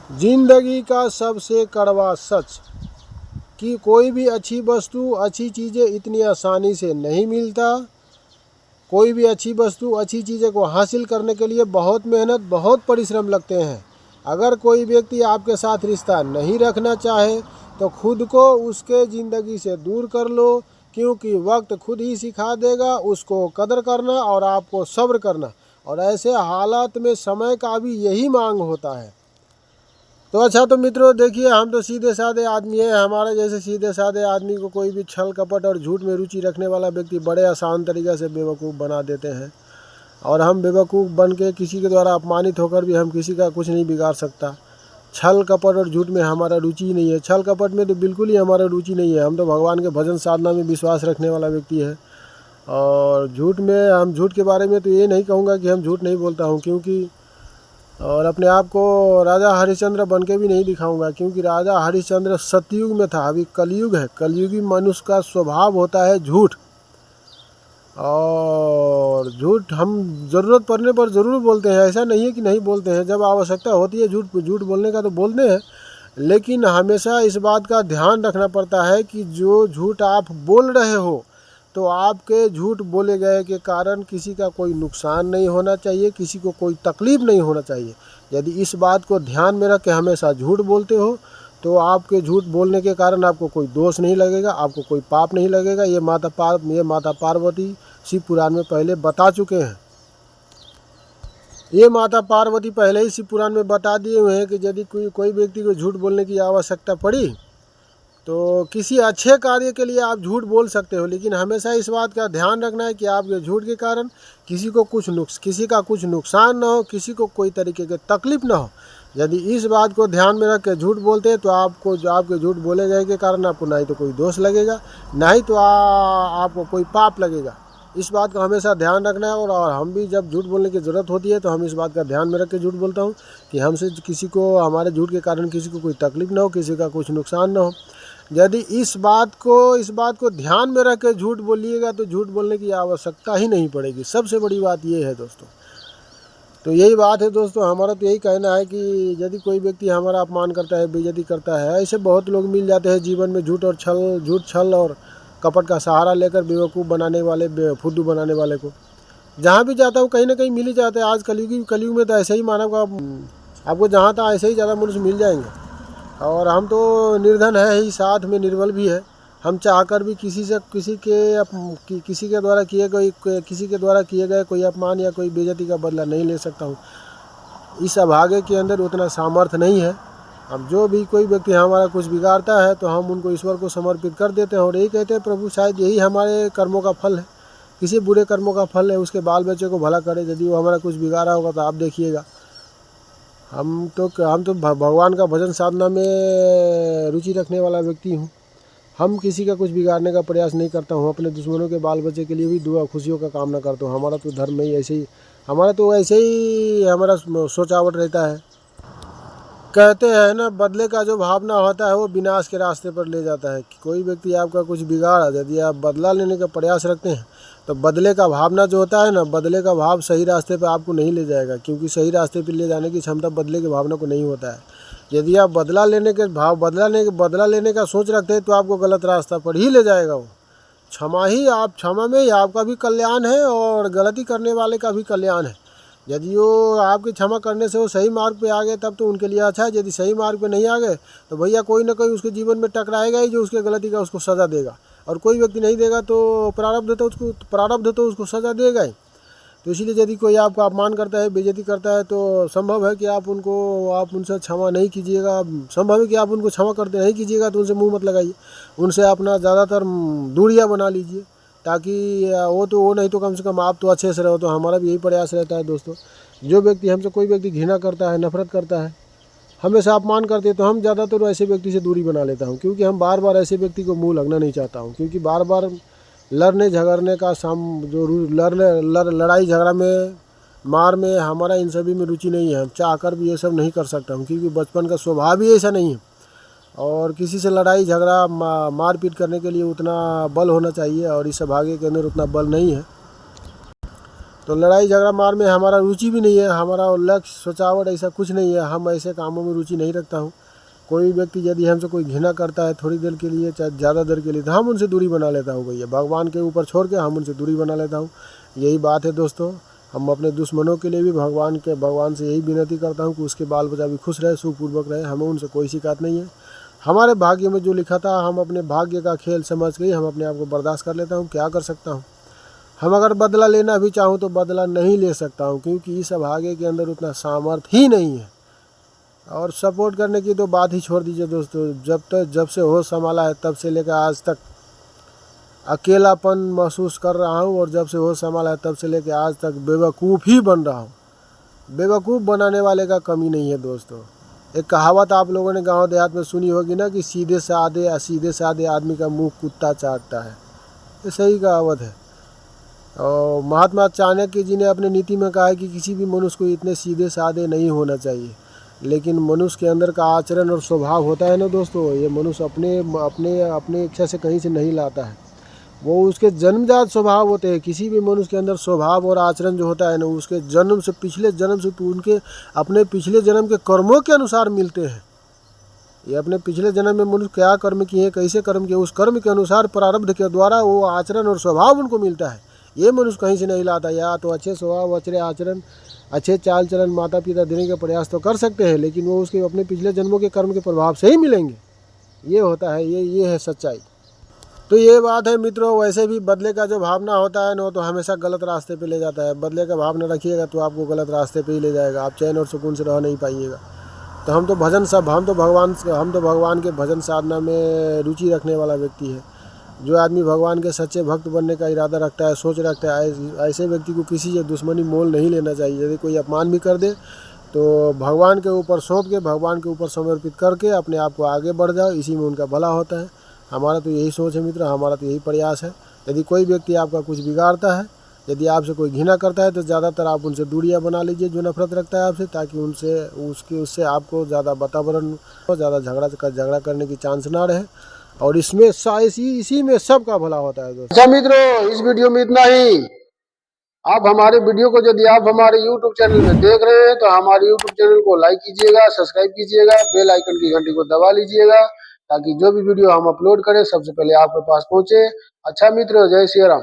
जिंदगी का सबसे कड़वा सच कि कोई भी अच्छी वस्तु, अच्छी चीज़ें इतनी आसानी से नहीं मिलता। कोई भी अच्छी वस्तु, अच्छी चीज़ें को हासिल करने के लिए बहुत मेहनत, बहुत परिश्रम लगते हैं। अगर कोई व्यक्ति आपके साथ रिश्ता नहीं रखना चाहे तो खुद को उसके ज़िंदगी से दूर कर लो, क्योंकि वक्त खुद ही सिखा देगा उसको कदर करना और आपको सब्र करना। और ऐसे हालात में समय का भी यही मांग होता है। तो अच्छा, तो मित्रों देखिए, हम तो सीधे साधे आदमी हैं। हमारे जैसे सीधे साधे आदमी को कोई भी छल कपट और झूठ में रुचि रखने वाला व्यक्ति बड़े आसान तरीक़े से बेवकूफ़ बना देते हैं। और हम बेवकूफ़ बन के किसी के द्वारा अपमानित होकर भी हम किसी का कुछ नहीं बिगाड़ सकता। छल कपट और झूठ में हमारा रुचि नहीं है। छल कपट में तो बिल्कुल ही हमारा रुचि नहीं है। हम तो भगवान के भजन साधना में विश्वास रखने वाला व्यक्ति है। और झूठ में, हम झूठ के बारे में तो ये नहीं कहूँगा कि हम झूठ नहीं बोलता हूँ, क्योंकि और अपने आप को राजा हरिश्चंद्र बन के भी नहीं दिखाऊंगा, क्योंकि राजा हरिश्चंद्र सतयुग में था, अभी कलयुग है। कलयुगी मनुष्य का स्वभाव होता है झूठ। और झूठ हम ज़रूरत पड़ने पर ज़रूर बोलते हैं, ऐसा नहीं है कि नहीं बोलते हैं। जब आवश्यकता होती है झूठ बोलने का तो बोलते हैं, लेकिन हमेशा इस बात का ध्यान रखना पड़ता है कि जो झूठ आप बोल रहे हो तो आपके झूठ बोले गए के कारण किसी का कोई नुकसान नहीं होना चाहिए, किसी को कोई तकलीफ़ नहीं होना चाहिए। यदि इस बात को ध्यान में रख के हमेशा झूठ बोलते हो तो आपके झूठ बोलने के कारण आपको कोई दोष नहीं लगेगा, आपको कोई पाप नहीं लगेगा। ये माता पार्वती शिव पुराण में पहले बता चुके हैं। ये माता पार्वती पहले ही शिव पुराण में बता दिए हुए हैं कि यदि कोई व्यक्ति को झूठ बोलने की आवश्यकता पड़ी तो किसी अच्छे कार्य के लिए आप झूठ बोल सकते हो, लेकिन हमेशा इस बात का ध्यान रखना है कि आपके झूठ के कारण किसी का कुछ नुकसान ना हो, किसी को कोई तरीके की तकलीफ़ ना हो। यदि इस बात को ध्यान में रख के झूठ बोलते हैं तो आपको जो आपके झूठ बोले गए के कारण आपको ना ही तो कोई दोष लगेगा, ना ही तो आपको कोई पाप लगेगा। इस बात का हमेशा ध्यान रखना है। और हम भी जब झूठ बोलने की ज़रूरत होती है तो हम इस बात का ध्यान में रख के झूठ बोलता हूँ कि हमसे किसी को, हमारे झूठ के कारण किसी को कोई तकलीफ़ ना हो, किसी का कुछ नुकसान ना हो। यदि इस बात को ध्यान में रख के झूठ बोलिएगा तो झूठ बोलने की आवश्यकता ही नहीं पड़ेगी। सबसे बड़ी बात ये है दोस्तों। तो यही बात है दोस्तों, हमारा तो यही कहना है कि यदि कोई व्यक्ति हमारा अपमान करता है, बेइज्जती करता है, ऐसे बहुत लोग मिल जाते हैं जीवन में झूठ छल और कपट का सहारा लेकर बेवकूफ़ बनाने वाले, फुद्दू बनाने वाले को जहाँ भी जाता हूँ कहीं ना कहीं मिल ही जाता है। आज कलयुग में तो ऐसे ही मानव का आपको जहाँ था ऐसे ही ज़्यादा मनुष्य मिल जाएंगे। और हम तो निर्धन है ही, साथ में निर्बल भी है। हम चाहकर भी किसी के द्वारा किए गए कोई अपमान या कोई बेइज्जती का बदला नहीं ले सकता हूँ। इस अभागे के अंदर उतना सामर्थ्य नहीं है। अब जो भी कोई व्यक्ति हमारा कुछ बिगाड़ता है तो हम उनको ईश्वर को समर्पित कर देते हैं और यही कहते हैं प्रभु शायद यही हमारे कर्मों का फल है, किसी बुरे कर्मों का फल है, उसके बाल बच्चे को भला करे। यदि वो हमारा कुछ बिगाड़ा होगा तो आप देखिएगा। हम तो भगवान का भजन साधना में रुचि रखने वाला व्यक्ति हूँ। हम किसी का कुछ बिगाड़ने का प्रयास नहीं करता हूँ। अपने दुश्मनों के बाल बच्चे के लिए भी दुआ खुशियों का कामना करता हूँ। हमारा तो धर्म ही ऐसे ही, हमारा सोचावट रहता है। कहते हैं ना, बदले का जो भावना होता है वो विनाश के रास्ते पर ले जाता है। कि कोई व्यक्ति आपका कुछ बिगाड़ा, यदि आप बदला लेने का प्रयास रखते हैं तो बदले का भावना जो होता है ना, बदले का भाव सही रास्ते पर आपको नहीं ले जाएगा, क्योंकि सही रास्ते पर ले जाने की क्षमता बदले के भावना को नहीं होता है। यदि आप बदला लेने का सोच रखते हैं तो आपको गलत रास्ता पर ही ले जाएगा वो। क्षमा में ही आपका भी कल्याण है और गलती करने वाले का भी कल्याण है। यदि वो आपकी क्षमा करने से वो सही मार्ग पे आ गए तब तो उनके लिए अच्छा है। यदि सही मार्ग पे नहीं आ गए तो भैया कोई ना कोई उसके जीवन में टकराएगा ही, जो उसके गलती का उसको सज़ा देगा। और कोई व्यक्ति नहीं देगा तो प्रारब्ध तो उसको सज़ा देगा ही। तो इसीलिए यदि कोई आपका अपमान करता है, बेइज्जती करता है तो संभव है कि आप उनसे क्षमा नहीं कीजिएगा। संभव है कि आप उनको क्षमा करते नहीं कीजिएगा तो उनसे मुँह मत लगाइए, उनसे अपना ज़्यादातर दूरियाँ बना लीजिए, ताकि वो नहीं तो कम से कम आप तो अच्छे से रहो। तो हमारा भी यही प्रयास रहता है दोस्तों। जो व्यक्ति हमसे, कोई व्यक्ति घृणा करता है, नफरत करता है, हमेशा अपमान करते हैं तो हम ज़्यादातर ऐसे व्यक्ति से दूरी बना लेता हूँ, क्योंकि हम बार बार ऐसे व्यक्ति को मुँह लगना नहीं चाहता हूँ। क्योंकि बार बार लड़ने झगड़ने का लड़ाई झगड़ा में, मार में, हमारा इन सभी में रुचि नहीं है। हम चाहकर भी ये सब नहीं कर सकता हूँ, क्योंकि बचपन का स्वभाव ही ऐसा नहीं है। और किसी से लड़ाई झगड़ा मारपीट करने के लिए उतना बल होना चाहिए और इस भाग्य के अंदर उतना बल नहीं है। तो लड़ाई झगड़ा मार में हमारा रुचि भी नहीं है, हमारा लक्ष्य सोचावट ऐसा कुछ नहीं है, हम ऐसे कामों में रुचि नहीं रखता हूँ। कोई व्यक्ति यदि हमसे कोई घृणा करता है थोड़ी देर के लिए चाहे ज़्यादा देर के लिए, तो हम उनसे दूरी बना लेता हूँ भैया, भगवान के ऊपर छोड़ के हम उनसे दूरी बना लेता हूँ। यही बात है दोस्तों। हम अपने दुश्मनों के लिए भी भगवान से यही विनती करता हूँ कि उसके बाल बच्चा भी खुश रहे, सुखपूर्वक रहे, हमें उनसे कोई शिकायत नहीं है। हमारे भाग्य में जो लिखा था, हम अपने भाग्य का खेल समझ के हम अपने आप को बर्दाश्त कर लेता हूँ। क्या कर सकता हूँ, हम अगर बदला लेना भी चाहूँ तो बदला नहीं ले सकता हूँ, क्योंकि इस भाग्य के अंदर उतना सामर्थ्य ही नहीं है। और सपोर्ट करने की तो बात ही छोड़ दीजिए दोस्तों। जब से होश संभाला है तब से लेकर आज तक अकेलापन महसूस कर रहा हूँ, और जब से होश संभाला है तब से लेकर आज तक बेवकूफ़ ही बन रहा हूँ। बेवकूफ़ बनाने वाले का कमी नहीं है दोस्तों। एक कहावत आप लोगों ने गांव देहात में सुनी होगी ना, कि सीधे साधे आदमी का मुंह कुत्ता चाटता है। ये सही कहावत है। और महात्मा चाणक्य जी ने अपने नीति में कहा है कि किसी भी मनुष्य को इतने सीधे साधे नहीं होना चाहिए। लेकिन मनुष्य के अंदर का आचरण और स्वभाव होता है ना दोस्तों, ये मनुष्य अपने इच्छा से कहीं से नहीं लाता है, वो उसके जन्मजात स्वभाव होते हैं। किसी भी मनुष्य के अंदर स्वभाव और आचरण जो होता है ना, उसके जन्म से पिछले जन्म से उनके अपने पिछले जन्म के कर्मों के अनुसार मिलते हैं। ये अपने पिछले जन्म में मनुष्य क्या कर्म किए, कैसे कर्म किए, उस कर्म के अनुसार प्रारब्ध के द्वारा वो आचरण और स्वभाव उनको मिलता है। ये मनुष्य कहीं से नहीं लाता। या तो अच्छे स्वभाव, अच्छे आचरण, अच्छे चाल चलन माता पिता देने का प्रयास तो कर सकते हैं, लेकिन वो उसके अपने पिछले जन्मों के कर्म के प्रभाव से ही मिलेंगे। ये होता है, ये है सच्चाई। तो ये बात है मित्रों। वैसे भी बदले का जो भावना होता है ना, तो हमेशा गलत रास्ते पे ले जाता है। बदले का भावना रखिएगा तो आपको गलत रास्ते पे ही ले जाएगा, आप चैन और सुकून से रह नहीं पाइएगा। तो हम तो भगवान के भजन साधना में रुचि रखने वाला व्यक्ति है। जो आदमी भगवान के सच्चे भक्त बनने का इरादा रखता है, सोच रखता है, ऐसे व्यक्ति को किसी से दुश्मनी मोल नहीं लेना चाहिए। यदि कोई अपमान भी कर दे तो भगवान के ऊपर सौंप के, भगवान के ऊपर समर्पित करके अपने आप को आगे बढ़ जाओ, इसी में उनका भला होता है। हमारा तो यही सोच है मित्र, हमारा तो यही प्रयास है। यदि कोई व्यक्ति आपका कुछ बिगाड़ता है, यदि आपसे कोई घृणा करता है, तो ज़्यादातर आप उनसे दूरियां बना लीजिए जो नफरत रखता है आपसे, ताकि उससे आपको ज़्यादा वातावरण, ज़्यादा झगड़ा करने की चांस ना रहे। और इसमें इसी में सबका भला होता है दोस्तों। अच्छा मित्रों, इस वीडियो में इतना ही। आप हमारे वीडियो को यदि आप हमारे YouTube चैनल में देख रहे हैं तो हमारे YouTube चैनल को लाइक कीजिएगा, सब्सक्राइब कीजिएगा, बेल आइकन की घंटी को दबा लीजिएगा, ताकि जो भी वीडियो हम अपलोड करें सबसे पहले आपके पास पहुंचे। अच्छा मित्रों, जय श्री राम।